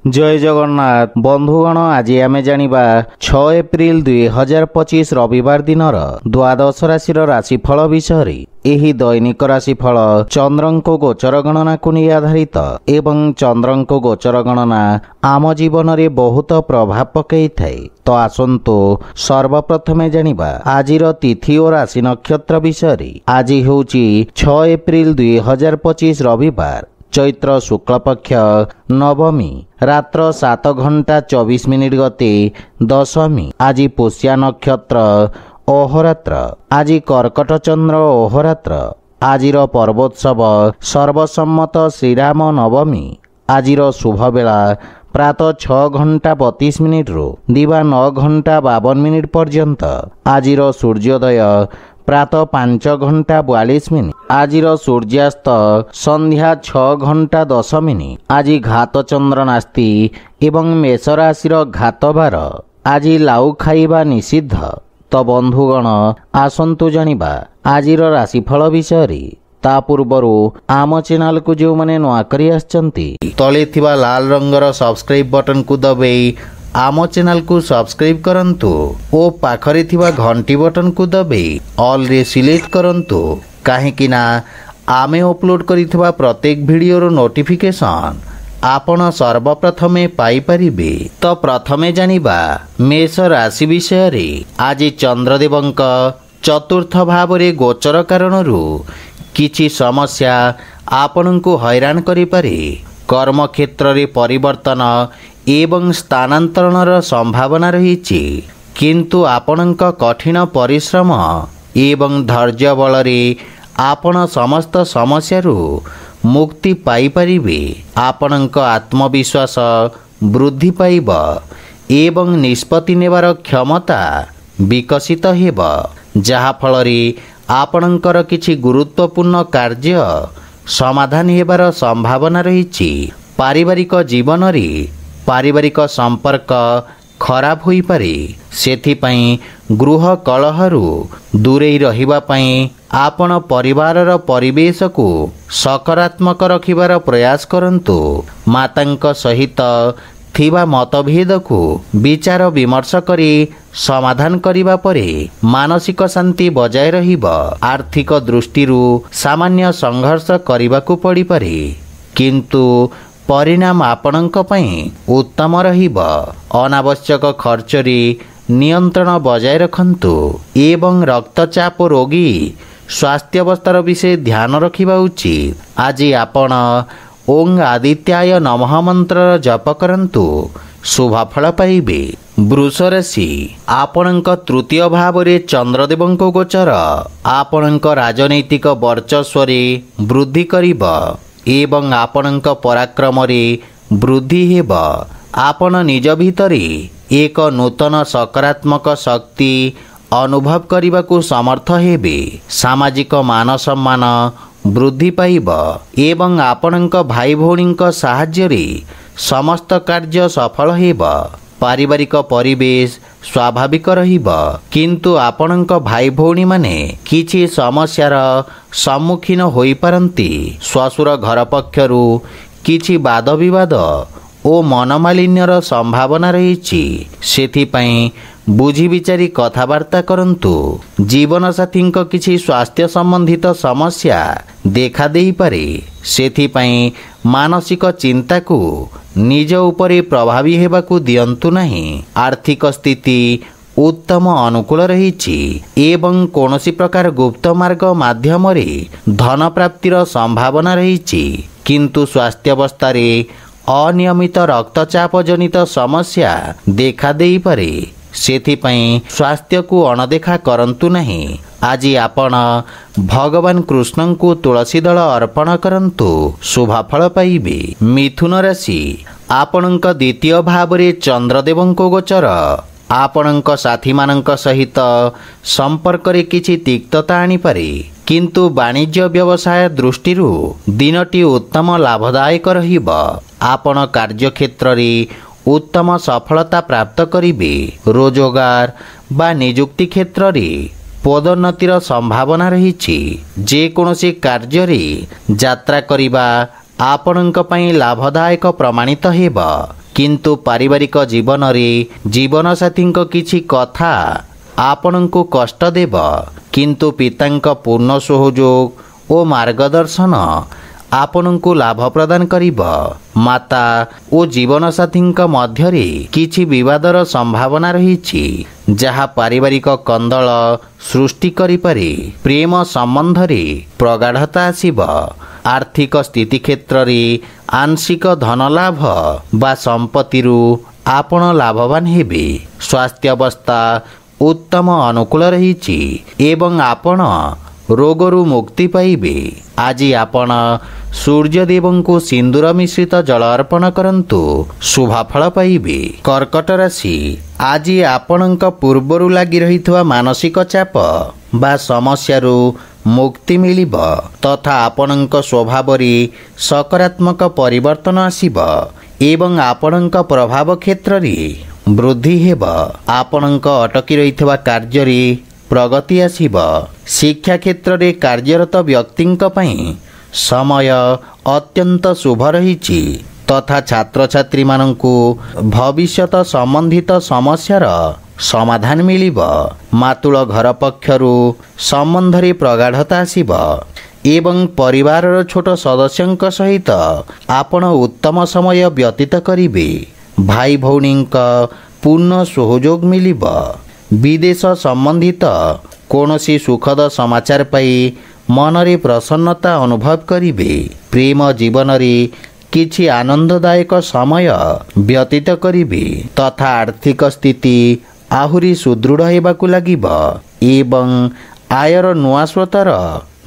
जय जगन्नाथ बंधुगण आज आम जानिबा 6 एप्रिल 2025 रविवार दिनर द्वादश राशि राशिफल विषय एही दैनिक राशिफल चंद्रंको गोचर गणना को नहीं आधारित एवं चंद्रंको गोचर गणना आम जीवन में बहुत प्रभाव पकई थाए। तो आसंतु सर्वप्रथमे जानिबा आजिर तिथि और राशि नक्षत्र विषय। आज होउची 6 एप्रिल 2025 रविवार चैत्र शुक्ल पक्ष नवमी रात्र 7 घंटा 24 मिनिट गते दशमी। आज पुष्या नक्षत्र अहोरात्र। आज कर्कट चंद्र अहोरात्र। आजिर पर्वोत्सव सर्वसम्मत श्रीराम नवमी। आजिर शुभ बेला प्रातः 6 घंटा 32 मिनिट रु दिवा 9 घंटा 52 मिनिट पर्यंत। आजिर सूर्योदय प्रातः 5 घंटा 42 मिनिट। आजिर सूर्यास्त संध्या 6 घंटा 10 मिनिट। आज घात चंद्र नास्ति एवं मेष राशि घात बार। आज लाउ खाइबा निषिद्ध। तो बंधुगण आसंतु जानिबा आजिर राशिफल विषय। ता पूर्वरु आम चैनल को जो माने नुआ करी आछंती तले थिबा लाल रंगर सब्सक्राइब बटन को दबाई आम चैनल को सब्सक्राइब करंतु ओ पाखरे थिबा घंटी बटन को दबाई ऑल रे सिलेक्ट करंतु काहेकि ना आमे अपलोड करिथिबा प्रत्येक वीडियोर नोटिफिकेशन आपण सर्वप्रथमे पाई परिबे। तो प्रथमे जानिबा मेष राशि विषय रे। आज चंद्रदेवंक चतुर्थ भाव रे गोचर कारणरू किछि समस्या आपनଙ୍କୁ हैरान करि पारे। कर्म क्षेत्र रे परिवर्तन एवं स्थानांतरणर संभावना रही किंतु आपणक कठिन परिश्रम एवं धैर्य बल रे आपण समस्त समस्यारू मुक्ति पाई परिबे। आपणक आत्मविश्वास वृद्धि पाइब एवं निष्पत्ति नेबार क्षमता विकसित हेब जहा फल रे आपणकर किछि गुरुत्वपूर्ण कार्य समाधान हेबार संभावना रही। पारिवारिक जीवन रे पारिवारिक संपर्क खराब होई पारे। सेथिपाई गृह कलहरु दूरे रहिबा पाई आपण परिवारर परिवेश को सकारात्मक रखिबार प्रयास करंतु। मातांक सहित थिबा मतभेद को विचार विमर्श करी समाधान करिबा परे मानसिक शांति बजाय रहिब। आर्थिक दृष्टिरू सामान्य संघर्ष करिबाकू पड़ी पारे किंतु परिणाम आपणक पई उत्तम रहिब। अनावश्यक खर्च रे नियंत्रण बजाय रखंतु एवं रक्तचाप रोगी स्वास्थ्य अवस्थार विषय ध्यान रखिबा उचित। आज आपण ओं आदित्याय नमः मंत्र जप करंतु शुभ फल पाइबे। वृष राशि आपणक तृतीय भाव रे चंद्रदेवंक गोचर आपणक राजनैतिक वर्चस्व रे वृद्धि करिब एवं आपणक पराक्रम रे वृद्धि हेब। आपण निज भितरे एक नूतन सकारात्मक शक्ति अनुभव करने समर्थ हेबे। सामाजिक मान सम्मान वृद्धि पाइब एवं आपणक भाई भौणीक साहाय्य रे समस्त कार्य सफल हेब। पारिवारिक परिवेश स्वाभाविक रहिब किंतु आपणक भाई भौणी माने किछि समस्यार सम्मुखीन होई पारंती। श्वशुर घर पक्षरु किछि वाद विवाद ओ मनमालिन्यर संभावना रही। सेथिपाई बुझी विचारी कथबार्ता करंतु। जीवन साथी किछि स्वास्थ्य संबंधित समस्या देखा देई पारे। सेथिपाई मानसिक चिंता को निज उपरे प्रभावी हेबाकू दियंतु नहीं। आर्थिक स्थिति उत्तम अनुकूल रही एवं कौनसी प्रकार गुप्त मार्ग माध्यम रे धन प्राप्तिर संभावना रही किंतु स्वास्थ्य अवस्था रे अनियमित रक्तचाप जनित समस्या देखा देई पारे। सेथिपाई स्वास्थ्य को अणदेखा करंतु नहीं। आज आपण भगवान कृष्ण को तुलसी दल अर्पण करंतु शुभ फल पाइबे। मिथुन राशि आपणक द्वितीय भाव रे चंद्रदेवंक गोचर आपणक साथी मानक सहित संपर्क रे किछि तिक्तता आनी पारे किंतु वाणिज्य व्यवसाय दृष्टिरू दिनटी उत्तम लाभदायक रहिब। आपण कार्यक्षेत्र रे उत्तम सफलता प्राप्त करिबे। रोजगार बा नियुक्ति क्षेत्र रे पदोन्नतिर संभावना रही। जे कोनोसी कार्य रे यात्रा करिबा आपणक पई लाभदायक प्रमाणित हेब। किंतु पारिवारिक जीवन रे जीवनसाथी किछि कथा आपणको कष्ट देव, किंतु पितांक पूर्ण सहयोग और मार्गदर्शन आपणको लाभ प्रदान करिब। माता और जीवनसाथी मध्यरे किछि विवादर संभावना रही जहा पारिवारिक कंदल सृष्टि करिपारे। प्रेम संबंध रे प्रगाढ़ता आसीब। आर्थिक स्थिति क्षेत्र रे आंशिक धन लाभ बा संपत्ति आपण लाभवान हेबे। स्वास्थ्य अवस्था उत्तम अनुकूल रही एवं आपण रोगरु मुक्ति पाइबे। आज आपण सूर्यदेव को सिंदूर मिश्रित जल अर्पण करंतु शुभफल पाइबे। कर्कट राशि आज आपणक पूर्वरु लागी रहितवा मानसिक चाप बा समस्यारु मुक्ति मिलिब तथा आपणक स्वभाव रे सकारात्मक परिवर्तन आसीब एवं आपणक प्रभाव क्षेत्र रे वृद्धि हेब। आपणक अटकी रहितवा कार्य रे प्रगति आसीब। शिक्षा क्षेत्र रे कार्यरत व्यक्तिंक पई समय अत्यंत शुभ रही तथा छात्र छात्री मानंकु भविष्यत संबंधित समस्यार समाधान मिलिब। मातुल घर पक्षरु संबंध रे प्रगाढ़ता आसीब एवं परिवार छोट सदस्यंक सहित आपण उत्तम समय व्यतीत करिवे। भाई भौणींक पूर्ण सहयोग मिलिब। विदेश संबंधित कौनसी सुखद समाचार पाई मनरे प्रसन्नता अनुभव करिवे। प्रेम जीवन रे किछि आनंददायक समय व्यतीत करिवे तथा आर्थिक स्थिति आहुरी सुदृढ़ हेबाकु लागिब एवं आयर नुआ स्रोतर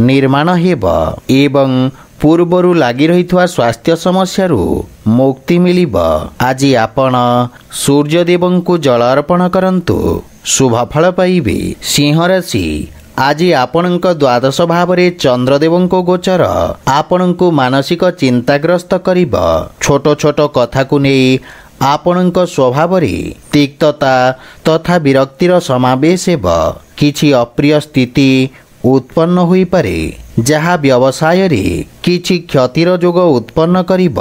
निर्माण हेब एवं पूर्वरु लागी रहितवा स्वास्थ्य समस्यारु मुक्ति मिलिब। आज आपण सूर्यदेवंकु जल अर्पण करंतु शुभफल पाइबे। सिंह राशि आज आपणक द्वादश भाव रे चंद्रदेवंको गोचर आपणको मानसिक चिंताग्रस्त करिब। छोट छोट कथा को नहीं आपणक स्वभाव रे तिक्तता तथा विरक्तिर समावेश हेब। किछि अप्रिय स्थिति उत्पन्न होई पारे जहा व्यवसाय रे किछि क्षतिर जोग उत्पन्न करिब।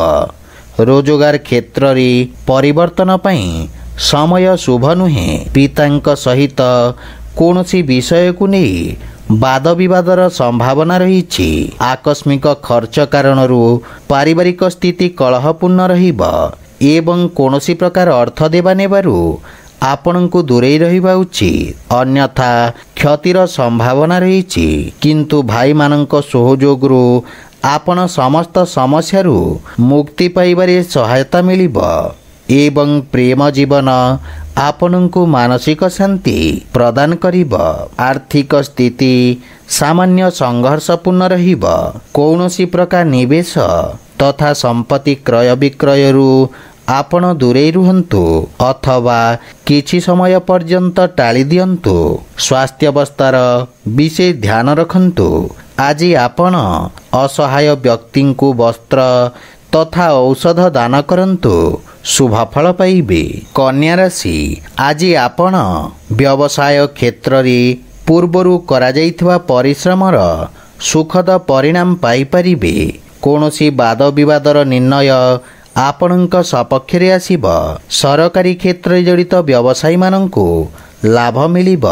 रोजगार क्षेत्र रे परिवर्तन पई समय शुभ नुहे। पितांक सहित कौनसी विषय को नहीं वाद विवादर संभावना रही। आकस्मिक खर्च कारणरू पारिवारिक स्थिति कलहपूर्ण रहिब एवं कौनसी प्रकार अर्थ देवा नेबारू आपणको दूरेई रहिबा उचित, अन्यथा क्षतिर संभावना रही। किंतु भाई मानक सहयोगरू आपण समस्त समस्यारू मुक्ति पाइबारे सहायता मिलिब एवं प्रेम जीवन आपणको मानसिक शांति प्रदान करिब। आर्थिक स्थिति सामान्य संघर्षपूर्ण रहिब। कौनसी प्रकार निवेश तथा संपत्ति क्रय विक्रयरू आपण दूरेई रुहंतु अथवा किछि समय पर्यंत टाली दियंतु। स्वास्थ्य अवस्थार विशेष ध्यान रखंतु। आज आपण असहाय व्यक्ति को वस्त्र तथा औषध दान करंतु शुभफल पाइबे। कन्या राशि आज आपण व्यवसाय क्षेत्र रे पूर्वरु करा जाइथवा परिश्रमर सुखद परिणाम पाई परिबे। कौनसी वाद विवादर निर्णय आपणक सपक्ष रे आसीब। सरकारी क्षेत्र रे जड़ित व्यवसायी मानंकु लाभ मिलिब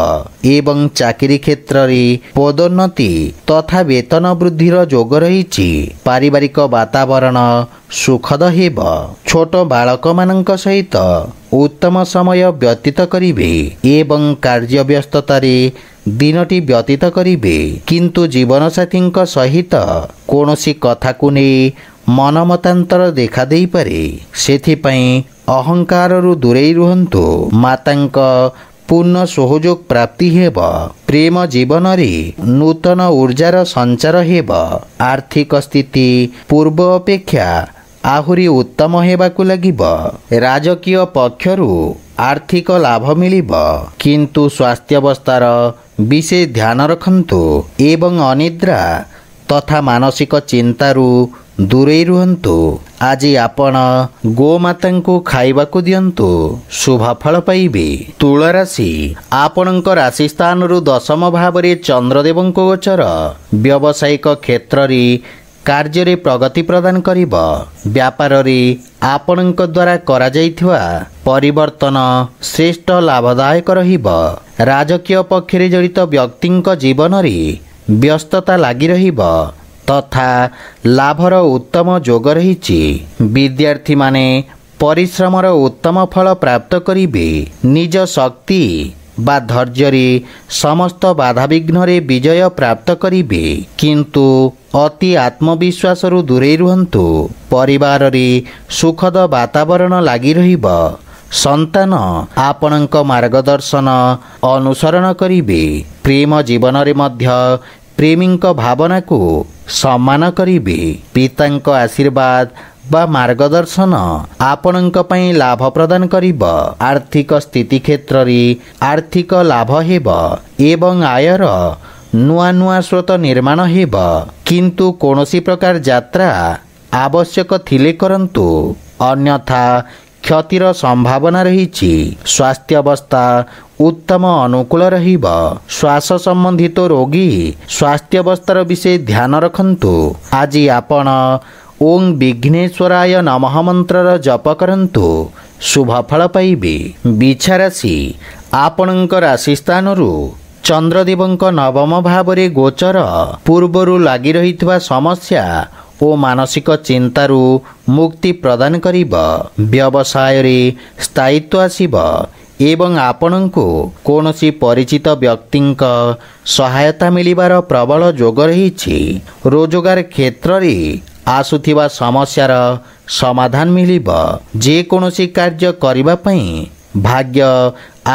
एवं चाकरी क्षेत्र रे पदोन्नति तथा वेतन वृद्धिर जोग रही। पारिवारिक वातावरण सुखद हेब। छोट बालक मानंक सहित उत्तम समय व्यतीत करिवे एवं कार्य व्यस्तता रे दिनटी व्यतीत करिवे। किंतु जीवनसाथी सहित कौनसी कथा को नहीं मनमतांतर देखा देई पारे, सेथिपई अहंकारु दूरेई रुहंतु। मातांक पूर्ण सहयोग प्राप्ति हेब। प्रेम जीवन रे नूतन ऊर्जार संचार हेब। आर्थिक स्थिति पूर्व अपेक्षा आहुरी उत्तम हेबाकु लागिब। राजकीय पक्षरु आर्थिक लाभ मिलिब, किंतु स्वास्थ्य अवस्थार विशेष ध्यान रखंतु एवं अनिद्रा तथा मानसिक चिंतारू दूरेई रुहंतु। आज आपण गोमातांको खाइबाकु दियंतु शुभफल पाइबे। तुला राशि आपणक राशि स्थान रु दशम भाव रे चंद्रदेवंको गोचर। व्यावसायिक क्षेत्र रे କାର୍ଯ୍ୟରେ ପ୍ରଗତି ପ୍ରଦାନ କରିବ। ବ୍ୟାପାରରେ ଆପଣଙ୍କ ଦ୍ୱାରା କରାଯାଇଥିବା ପରିବର୍ତ୍ତନ ଶ୍ରେଷ୍ଠ ଲାଭଦାୟକ ରହିବ। ରାଜକୀୟ ପକ୍ଷରେ ଜଡ଼ିତ ବ୍ୟକ୍ତିଙ୍କ ଜୀବନରେ ବ୍ୟସ୍ତତା ଲାଗି ରହିବ ତଥା ଲାଭର ଉତ୍ତମ ଯୋଗ ରହିଛି। ବିଦ୍ୟାର୍ଥୀମାନେ ପରିଶ୍ରମର ଉତ୍ତମ ଫଳ ପ୍ରାପ୍ତ କରିବେ। ନିଜ ଶକ୍ତି ବା ଧୈର୍ଯ୍ୟରେ ସମସ୍ତ ବାଧାବିଘ୍ନରେ ବିଜୟ ପ୍ରାପ୍ତ କରିବେ, କିନ୍ତୁ ଅତି ଆତ୍ମବିଶ୍ୱାସରୁ ଦୂରେଇ ରୁହନ୍ତୁ। ପରିବାରରେ ସୁଖଦ ବାତାବରଣ ଲାଗି ରହିବ। ସନ୍ତାନ ଆପଣଙ୍କ ମାର୍ଗଦର୍ଶନ ଅନୁସରଣ କରିବେ। ପ୍ରେମ ଜୀବନରେ ମଧ୍ୟ ପ୍ରେମୀଙ୍କ ଭାବନାକୁ ସମ୍ମାନ କରିବେ। ପିତାଙ୍କ ଆଶୀର୍ବାଦ ବା ମାର୍ଗଦର୍ଶନ ଆପଣଙ୍କ ପାଇଁ ଲାଭ ପ୍ରଦାନ କରିବ। ଆର୍ଥିକ ସ୍ଥିତି କ୍ଷେତ୍ରରେ ଆର୍ଥିକ ଲାଭ ହେବ ଏବଂ ଆୟର ନୂଆ ନୂଆ ସ୍ରୋତ ନିର୍ମାଣ ହେବ, କିନ୍ତୁ କୌଣସି ପ୍ରକାର ଯାତ୍ରା ଆବଶ୍ୟକ ଥିଲେ କରନ୍ତୁ, ଅନ୍ୟଥା କ୍ଷତିର ସମ୍ଭାବନା ରହିଛି। ସ୍ୱାସ୍ଥ୍ୟାବସ୍ଥା ଉତ୍ତମ ଅନୁକୂଳ ରହିବ। ଶ୍ୱାସ ସମ୍ବନ୍ଧିତ ରୋଗୀ ସ୍ୱାସ୍ଥ୍ୟାବସ୍ଥାର ବିଷୟ ଧ୍ୟାନ ରଖନ୍ତୁ। ଆଜି ଆପଣ ଓଂ ବିଘ୍ନେଶ୍ୱରାୟ ନମଃ ମନ୍ତ୍ରର ଜପ କରନ୍ତୁ, ଶୁଭ ଫଳ ପାଇବେ। ବିଛା ରାଶି, ଆପଣଙ୍କ ରାଶି ସ୍ଥାନରୁ ଚନ୍ଦ୍ରଦେବଙ୍କ ନବମ ଭାବରେ ଗୋଚର ପୂର୍ବରୁ ଲାଗି ରହିଥିବା ସମସ୍ୟା ଓ ମାନସିକ ଚିନ୍ତାରୁ ମୁକ୍ତି ପ୍ରଦାନ କରିବ। ବ୍ୟବସାୟରେ ସ୍ଥାୟିତ୍ୱ ଆସିବ ଏବଂ ଆପଣଙ୍କୁ କୌଣସି ପରିଚିତ ବ୍ୟକ୍ତିଙ୍କ ସହାୟତା ମିଳିବାର ପ୍ରବଳ ଯୋଗ ରହିଛି। ରୋଜଗାର କ୍ଷେତ୍ରରେ ଆସୁଥିବା ସମସ୍ୟାର ସମାଧାନ ମିଳିବ। ଯେକୌଣସି କାର୍ଯ୍ୟ କରିବା ପାଇଁ ଭାଗ୍ୟ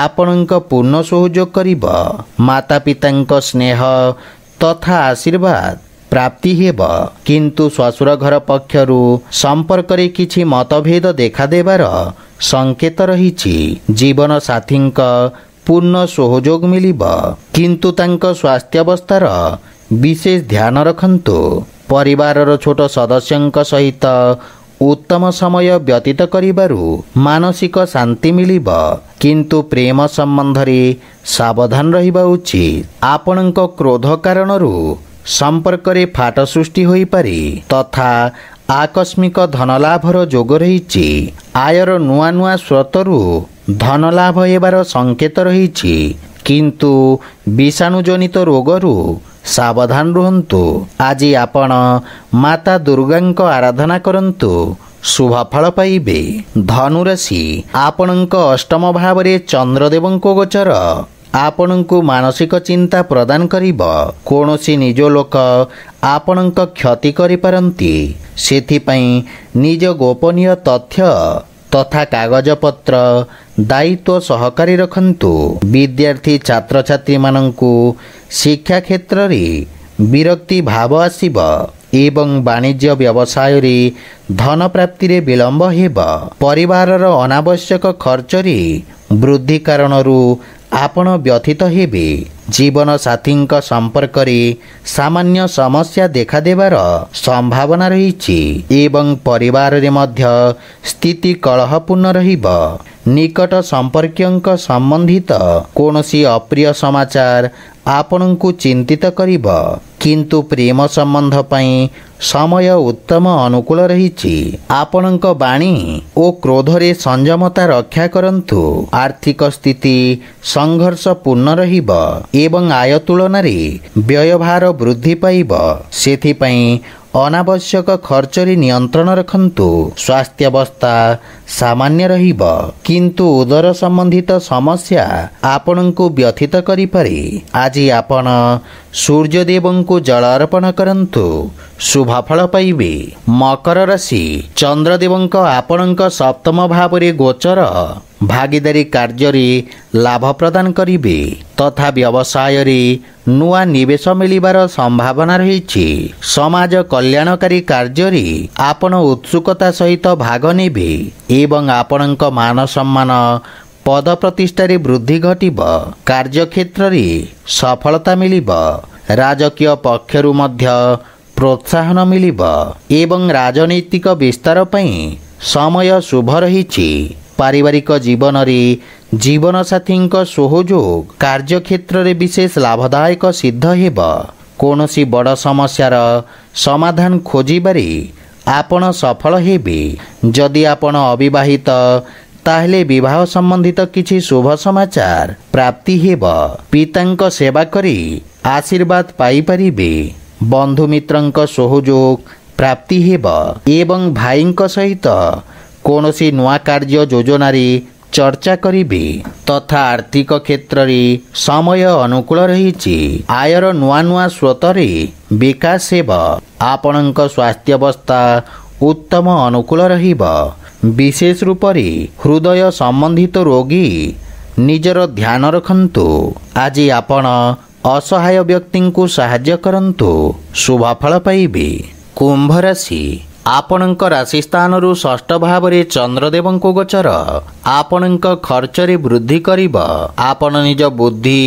ଆପଣଙ୍କ ପୂର୍ଣ୍ଣ ସହଯୋଗ କରିବ। ମାତା ପିତାଙ୍କ ସ୍ନେହ ତଥା ଆଶୀର୍ବାଦ ପ୍ରାପ୍ତି ହେବ, କିନ୍ତୁ ଶ୍ୱଶୁର ଘର ପକ୍ଷରୁ ସମ୍ପର୍କରେ କିଛି ମତଭେଦ ଦେଖାଦେବାର ସଂକେତ ରହିଛି। ଜୀବନ ସାଥୀଙ୍କ ପୂର୍ଣ୍ଣ ସହଯୋଗ ମିଳିବ, କିନ୍ତୁ ତାଙ୍କ ସ୍ୱାସ୍ଥ୍ୟାବସ୍ଥାର ବିଶେଷ ଧ୍ୟାନ ରଖନ୍ତୁ। ପରିବାରର ଛୋଟ ସଦସ୍ୟଙ୍କ ସହିତ ଉତ୍ତମ ସମୟ ବ୍ୟତୀତ କରିବାରୁ ମାନସିକ ଶାନ୍ତି ମିଳିବ, କିନ୍ତୁ ପ୍ରେମ ସମ୍ବନ୍ଧରେ ସାବଧାନ ରହିବା ଉଚିତ। ଆପଣଙ୍କ କ୍ରୋଧ କାରଣରୁ ସମ୍ପର୍କରେ ଫାଟ ସୃଷ୍ଟି ହୋଇପାରେ ତଥା ଆକସ୍ମିକ ଧନଲାଭର ଯୋଗ ରହିଛି। ଆୟର ନୂଆ ନୂଆ ସ୍ରୋତରୁ ଧନଲାଭ ହେବାର ସଂକେତ ରହିଛି, କିନ୍ତୁ ବିଷାଣୁଜନିତ ରୋଗରୁ ସାବଧାନ ରୁହନ୍ତୁ। ଆଜି ଆପଣ ମାତା ଦୁର୍ଗାଙ୍କ ଆରାଧନା କରନ୍ତୁ, ଶୁଭ ଫଳ ପାଇବେ। ଧନୁରାଶି, ଆପଣଙ୍କ ଅଷ୍ଟମ ଭାବରେ ଚନ୍ଦ୍ରଦେବଙ୍କ ଗୋଚର ଆପଣଙ୍କୁ ମାନସିକ ଚିନ୍ତା ପ୍ରଦାନ କରିବ। କୌଣସି ନିଜ ଲୋକ ଆପଣଙ୍କ କ୍ଷତି କରିପାରନ୍ତି, ସେଥିପାଇଁ ନିଜ ଗୋପନୀୟ ତଥ୍ୟ ତଥା କାଗଜପତ୍ର ଦାୟିତ୍ୱ ସହକାରେ ରଖନ୍ତୁ। ବିଦ୍ୟାର୍ଥୀ ଛାତ୍ରଛାତ୍ରୀମାନଙ୍କୁ ଶିକ୍ଷା କ୍ଷେତ୍ରରେ ବିରକ୍ତି ଭାବ ଆସିବ ଏବଂ ବାଣିଜ୍ୟ ବ୍ୟବସାୟରେ ଧନ ପ୍ରାପ୍ତିରେ ବିଳମ୍ବ ହେବ। ପରିବାରର ଅନାବଶ୍ୟକ ଖର୍ଚ୍ଚରେ ବୃଦ୍ଧି କାରଣରୁ ଆପଣ ବ୍ୟଥିତ ହେବେ। ଜୀବନ ସାଥୀଙ୍କ ସମ୍ପର୍କରେ ସାମାନ୍ୟ ସମସ୍ୟା ଦେଖାଦେବାର ସମ୍ଭାବନା ରହିଛି ଏବଂ ପରିବାରରେ ମଧ୍ୟ ସ୍ଥିତି କଳହପୂର୍ଣ୍ଣ ରହିବ। ନିକଟ ସମ୍ପର୍କୀୟଙ୍କ ସମ୍ବନ୍ଧିତ କୌଣସି ଅପ୍ରିୟ ସମାଚାର ଆପଣଙ୍କୁ ଚିନ୍ତିତ କରିବ, କିନ୍ତୁ ପ୍ରେମ ସମ୍ବନ୍ଧ ପାଇଁ ସମୟ ଉତ୍ତମ ଅନୁକୂଳ ରହିଛି। ଆପଣଙ୍କ ବାଣୀ ଓ କ୍ରୋଧରେ ସଂଯମତା ରକ୍ଷା କରନ୍ତୁ। ଆର୍ଥିକ ସ୍ଥିତି ସଂଘର୍ଷପୂର୍ଣ୍ଣ ରହିବ ଏବଂ ଆୟ ତୁଳନାରେ ବ୍ୟୟଭାର ବୃଦ୍ଧି ପାଇବ, ସେଥିପାଇଁ ଅନାବଶ୍ୟକ ଖର୍ଚ୍ଚରେ ନିୟନ୍ତ୍ରଣ ରଖନ୍ତୁ। ସ୍ୱାସ୍ଥ୍ୟାବସ୍ଥା ସାମାନ୍ୟ ରହିବ, କିନ୍ତୁ ଉଦର ସମ୍ବନ୍ଧିତ ସମସ୍ୟା ଆପଣଙ୍କୁ ବ୍ୟଥିତ କରିପାରେ। ଆଜି ଆପଣ ସୂର୍ଯ୍ୟଦେବଙ୍କୁ ଜଳ ଅର୍ପଣ କରନ୍ତୁ, ଶୁଭ ଫଳ ପାଇବେ। ମକର ରାଶି, ଚନ୍ଦ୍ରଦେବଙ୍କ ଆପଣଙ୍କ ସପ୍ତମ ଭାବରେ ଗୋଚର ଭାଗିଦାରୀ କାର୍ଯ୍ୟରେ ଲାଭ ପ୍ରଦାନ କରିବେ ତଥା ବ୍ୟବସାୟରେ ନୂଆ ନିବେଶ ମିଳିବାର ସମ୍ଭାବନା ରହିଛି। ସମାଜ କଲ୍ୟାଣକାରୀ କାର୍ଯ୍ୟରେ ଆପଣ ଉତ୍ସୁକତା ସହିତ ଭାଗ ନେବେ ଏବଂ ଆପଣଙ୍କ ମାନ ସମ୍ମାନ ପଦ ପ୍ରତିଷ୍ଠାରେ ବୃଦ୍ଧି ଘଟିବ। କାର୍ଯ୍ୟକ୍ଷେତ୍ରରେ ସଫଳତା ମିଳିବ। ରାଜକୀୟ ପକ୍ଷରୁ ମଧ୍ୟ ପ୍ରୋତ୍ସାହନ ମିଳିବ ଏବଂ ରାଜନୈତିକ ବିସ୍ତାର ପାଇଁ ସମୟ ଶୁଭ ରହିଛି। ପାରିବାରିକ ଜୀବନରେ ଜୀବନସାଥୀଙ୍କ ସହଯୋଗ କାର୍ଯ୍ୟକ୍ଷେତ୍ରରେ ବିଶେଷ ଲାଭଦାୟକ ସିଦ୍ଧ ହେବ। କୌଣସି ବଡ଼ ସମସ୍ୟାର ସମାଧାନ ଖୋଜିବାରେ ଆପଣ ସଫଳ ହେବେ। ଯଦି ଆପଣ ଅବିବାହିତ ତାହେଲେ ବିବାହ ସମ୍ବନ୍ଧିତ କିଛି ଶୁଭ ସମାଚାର ପ୍ରାପ୍ତି ହେବ। ପିତାଙ୍କ ସେବା କରି ଆଶୀର୍ବାଦ ପାଇପାରିବେ। ବନ୍ଧୁମିତ୍ରଙ୍କ ସହଯୋଗ ପ୍ରାପ୍ତି ହେବ ଏବଂ ଭାଇଙ୍କ ସହିତ କୌଣସି ନୂଆ କାର୍ଯ୍ୟ ଯୋଜନାରେ ଚର୍ଚ୍ଚା କରିବେ ତଥା ଆର୍ଥିକ କ୍ଷେତ୍ରରେ ସମୟ ଅନୁକୂଳ ରହିଛି। ଆୟର ନୂଆ ନୂଆ ସ୍ରୋତରେ ବିକାଶ ହେବ। ଆପଣଙ୍କ ସ୍ୱାସ୍ଥ୍ୟାବସ୍ଥା ଉତ୍ତମ ଅନୁକୂଳ ରହିବ। ବିଶେଷ ରୂପରେ ହୃଦୟ ସମ୍ବନ୍ଧିତ ରୋଗୀ ନିଜର ଧ୍ୟାନ ରଖନ୍ତୁ। ଆଜି ଆପଣ ଅସହାୟ ବ୍ୟକ୍ତିଙ୍କୁ ସାହାଯ୍ୟ କରନ୍ତୁ, ଶୁଭଫଳ ପାଇବେ। କୁମ୍ଭ ରାଶି, ଆପଣଙ୍କ ରାଶି ସ୍ଥାନରୁ ଷଷ୍ଠ ଭାବରେ ଚନ୍ଦ୍ରଦେବଙ୍କ ଗୋଚର ଆପଣଙ୍କ ଖର୍ଚ୍ଚରେ ବୃଦ୍ଧି କରିବ। ଆପଣ ନିଜ ବୁଦ୍ଧି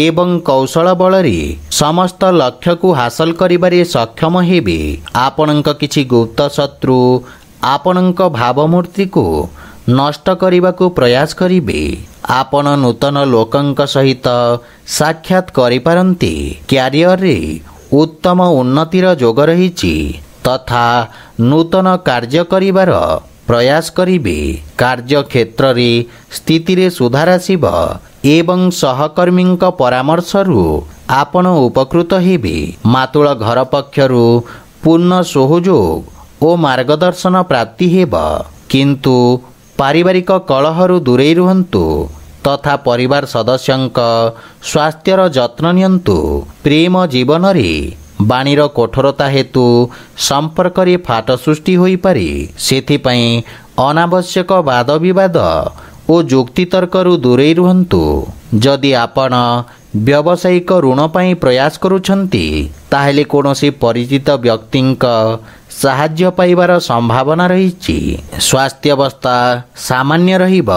ଏବଂ କୌଶଳ ବଳରେ ସମସ୍ତ ଲକ୍ଷ୍ୟକୁ ହାସଲ କରିବାରେ ସକ୍ଷମ ହେବେ। ଆପଣଙ୍କ କିଛି ଗୁପ୍ତ ଶତ୍ରୁ ଆପଣଙ୍କ ଭାବମୂର୍ତ୍ତିକୁ ନଷ୍ଟ କରିବାକୁ ପ୍ରୟାସ କରିବେ। ଆପଣ ନୂତନ ଲୋକଙ୍କ ସହିତ ସାକ୍ଷାତ କରିପାରନ୍ତି। କ୍ୟାରିୟରରେ ଉତ୍ତମ ଉନ୍ନତିର ଯୋଗ ରହିଛି ତଥା ନୂତନ କାର୍ଯ୍ୟ କରିବାର ପ୍ରୟାସ କରିବେ। କାର୍ଯ୍ୟକ୍ଷେତ୍ରରେ ସ୍ଥିତିରେ ସୁଧାର ଆସିବ ଏବଂ ସହକର୍ମୀଙ୍କ ପରାମର୍ଶରୁ ଆପଣ ଉପକୃତ ହେବେ। ମାତୃଳ ଘର ପକ୍ଷରୁ ପୂର୍ଣ୍ଣ ସହଯୋଗ ଓ ମାର୍ଗଦର୍ଶନ ପ୍ରାପ୍ତି ହେବ। କିନ୍ତୁ ପାରିବାରିକ କଳହରୁ ଦୂରେଇ ରୁହନ୍ତୁ ତଥା ପରିବାର ସଦସ୍ୟଙ୍କ ସ୍ୱାସ୍ଥ୍ୟର ଯତ୍ନ ନିଅନ୍ତୁ। ପ୍ରେମ ଜୀବନରେ ବାଣୀର କଠୋରତା ହେତୁ ସମ୍ପର୍କରେ ଫାଟ ସୃଷ୍ଟି ହୋଇପାରେ। ସେଥିପାଇଁ ଅନାବଶ୍ୟକ ବାଦବିବାଦ ଓ ଯୁକ୍ତିତର୍କରୁ ଦୂରେଇ ରୁହନ୍ତୁ। ଯଦି ଆପଣ ବ୍ୟବସାୟିକ ଋଣ ପାଇଁ ପ୍ରୟାସ କରୁଛନ୍ତି ତାହେଲେ କୌଣସି ପରିଚିତ ବ୍ୟକ୍ତିଙ୍କ ସାହାଯ୍ୟ ପାଇବାର ସମ୍ଭାବନା ରହିଛି। ସ୍ୱାସ୍ଥ୍ୟାବସ୍ଥା ସାମାନ୍ୟ ରହିବ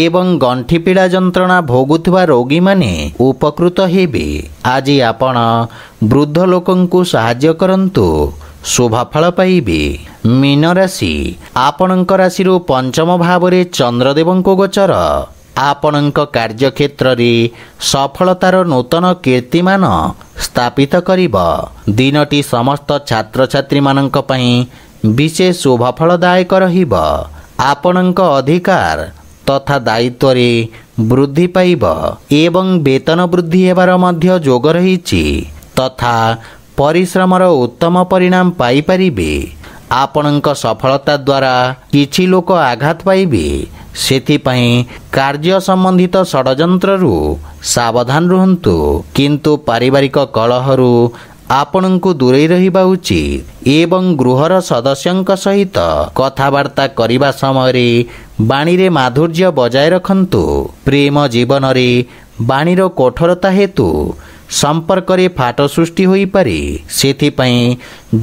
ଏବଂ ଗଣ୍ଠି ପୀଡ଼ା ଯନ୍ତ୍ରଣା ଭୋଗୁଥିବା ରୋଗୀମାନେ ଉପକୃତ ହେବେ। ଆଜି ଆପଣ ବୃଦ୍ଧ ଲୋକଙ୍କୁ ସାହାଯ୍ୟ କରନ୍ତୁ, ଶୁଭଫଳ ପାଇବେ। ମୀନ ରାଶି, ଆପଣଙ୍କ ରାଶିରୁ ପଞ୍ଚମ ଭାବରେ ଚନ୍ଦ୍ରଦେବଙ୍କ ଗୋଚର ଆପଣଙ୍କ କାର୍ଯ୍ୟକ୍ଷେତ୍ରରେ ସଫଳତାର ନୂତନ କୀର୍ତ୍ତିମାନ ସ୍ଥାପିତ କରିବ। ଦିନଟି ସମସ୍ତ ଛାତ୍ରଛାତ୍ରୀମାନଙ୍କ ପାଇଁ ବିଶେଷ ଶୁଭଫଳଦାୟକ ରହିବ। ଆପଣଙ୍କ ଅଧିକାର ତଥା ଦାୟିତ୍ୱରେ ବୃଦ୍ଧି ପାଇବ ଏବଂ ବେତନ ବୃଦ୍ଧି ହେବାର ମଧ୍ୟ ଯୋଗ ରହିଛି ତଥା ପରିଶ୍ରମର ଉତ୍ତମ ପରିଣାମ ପାଇପାରିବେ। ଆପଣଙ୍କ ସଫଳତା ଦ୍ୱାରା କିଛି ଲୋକ ଆଘାତ ପାଇବେ। ସେଥିପାଇଁ କାର୍ଯ୍ୟ ସମ୍ବନ୍ଧିତ ଷଡ଼ଯନ୍ତ୍ରରୁ ସାବଧାନ ରୁହନ୍ତୁ। କିନ୍ତୁ ପାରିବାରିକ କଳହରୁ ଆପଣଙ୍କୁ ଦୂରେଇ ରହିବା ଉଚିତ ଏବଂ ଗୃହର ସଦସ୍ୟଙ୍କ ସହିତ କଥାବାର୍ତ୍ତା କରିବା ସମୟରେ ବାଣୀରେ ମାଧୁର୍ଯ୍ୟ ବଜାୟ ରଖନ୍ତୁ। ପ୍ରେମ ଜୀବନରେ ବାଣୀର କଠୋରତା ହେତୁ ସମ୍ପର୍କରେ ଫାଟ ସୃଷ୍ଟି ହୋଇପାରେ। ସେଥିପାଇଁ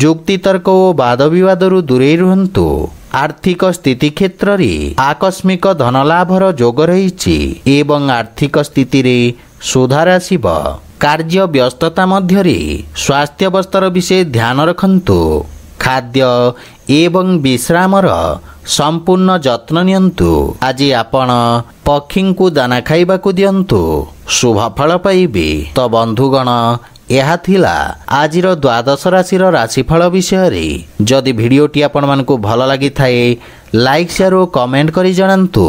ଯୁକ୍ତିତର୍କ ଓ ବାଦବିବାଦରୁ ଦୂରେଇ ରୁହନ୍ତୁ। ଆର୍ଥିକ ସ୍ଥିତି କ୍ଷେତ୍ରରେ ଆକସ୍ମିକ ଧନଲାଭର ଯୋଗ ରହିଛି ଏବଂ ଆର୍ଥିକ ସ୍ଥିତିରେ ସୁଧାର ଆସିବ। କାର୍ଯ୍ୟ ବ୍ୟସ୍ତତା ମଧ୍ୟରେ ସ୍ୱାସ୍ଥ୍ୟାବସ୍ଥାର ବିଶେଷ ଧ୍ୟାନ ରଖନ୍ତୁ। ଖାଦ୍ୟ ଏବଂ ବିଶ୍ରାମର ସମ୍ପୂର୍ଣ୍ଣ ଯତ୍ନ ନିଅନ୍ତୁ। ଆଜି ଆପଣ ପକ୍ଷୀଙ୍କୁ ଦାନା ଖାଇବାକୁ ଦିଅନ୍ତୁ, ଶୁଭଫଳ ପାଇବେ। ତ ବନ୍ଧୁଗଣ, ଏହା ଥିଲା ଆଜିର ଦ୍ୱାଦଶ ରାଶିର ରାଶିଫଳ ବିଷୟରେ। ଯଦି ଭିଡ଼ିଓଟି ଆପଣମାନଙ୍କୁ ଭଲ ଲାଗିଥାଏ ଲାଇକ୍, ସେୟାର ଓ କମେଣ୍ଟ କରି ଜଣାନ୍ତୁ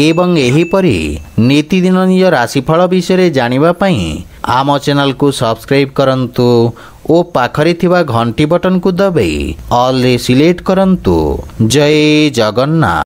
ଏବଂ ଏହିପରି ନିତିଦିନ ନିଜ ରାଶିଫଳ ବିଷୟରେ ଜାଣିବା ପାଇଁ ଆମ ଚ୍ୟାନେଲକୁ ସବସ୍କ୍ରାଇବ୍ କରନ୍ତୁ ଓ ପାଖରେ ଥିବା ଘଣ୍ଟି ବଟନକୁ ଦବାଇ ଅଲ୍ରେ ସିଲେକ୍ଟ କରନ୍ତୁ। ଜୟ ଜଗନ୍ନାଥ।